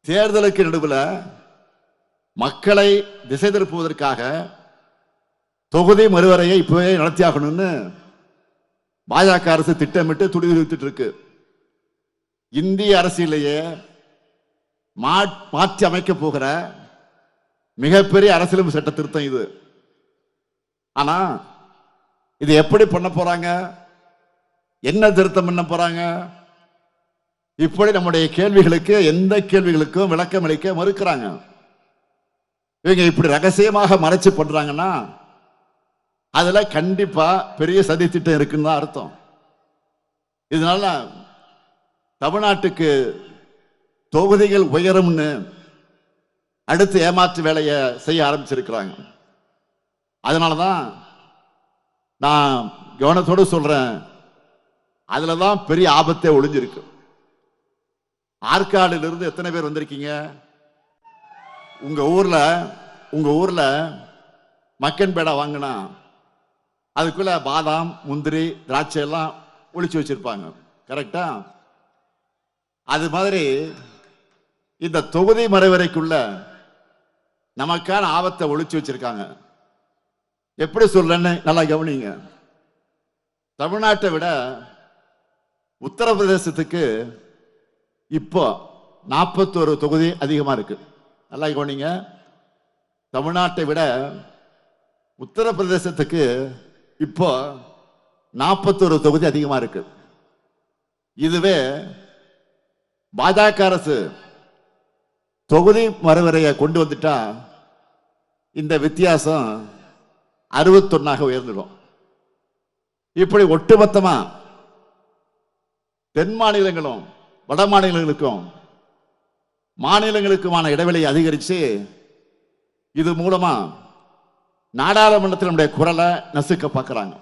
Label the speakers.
Speaker 1: தேர்தலுக்கு நடுவில் மக்களை திசை திருப்புவதற்காக தொகுதி மறுவரையை இப்பவே நடத்தியாகணும்னு பாஜக அரசு திட்டமிட்டு துடிதுடித்துட்டு இருக்கு. இந்திய அரசியலையே மாற்றி அமைக்க போகிற மிகப்பெரிய அரசியலமைப்பு சட்ட திருத்தம் இது. ஆனா இது எப்படி பண்ண போறாங்க, என்ன திருத்தம் பண்ண போறாங்க? இப்படி நம்முடைய கேள்விகளுக்கு எந்த கேள்விகளுக்கும் விளக்கம் அளிக்க மறுக்கிறாங்க. இவங்க இப்படி ரகசியமாக மறைச்சு பண்றாங்கன்னா அதுல கண்டிப்பா பெரிய சதி திட்டம் இருக்குன்னு தான் அர்த்தம். இதனால தமிழ்நாட்டுக்கு தொகுதிகள் உயரும்னு அடுத்து ஏமாற்று வேலையை செய்ய ஆரம்பிச்சிருக்கிறாங்க. அதனாலதான் நான் கவனத்தோடு சொல்றேன், அதுலதான் பெரிய ஆபத்தே ஒளிஞ்சிருக்கு. ஆற்காடுல இருந்து எத்தனை பேர் வந்திருக்கீங்க? உங்க ஊர்ல மக்கன் பேடா வாங்கினா அதுக்குள்ள பாதாம், முந்திரி, திராட்சை எல்லாம் ஒளிச்சு வச்சிருப்பாங்க. கரெக்டா? அது மாதிரி இந்த தொகுதி மறைவரைக்குள்ள நமக்கான ஆபத்தை ஒளிச்சு வச்சிருக்காங்க. எப்படி சொல்றேன்னு நல்லா கவனிங்க. தமிழ்நாட்டை விட உத்தரப்பிரதேசத்துக்கு இப்போ 41 தொகுதி அதிகமா இருக்கு. நல்லா கவனிங்க. தமிழ்நாட்டை விட உத்தரப்பிரதேசத்துக்கு இப்போ 41 தொகுதி அதிகமா இருக்கு. இதுவே பாஜக அரசு தொகுதி மறுவரையை கொண்டு வந்துட்டா இந்த வித்தியாசம் 61 உயர்ந்துடும். இப்படி ஒட்டுமொத்தமா தென் மாநிலங்களும் வட மாநிலங்களுக்கும் மாநிலங்களுக்குமான இடைவெளியை அதிகரித்து இது மூலமா நாடாளுமன்றத்தில் நம்முடைய குரலை நசுக்க பார்க்கிறாங்க.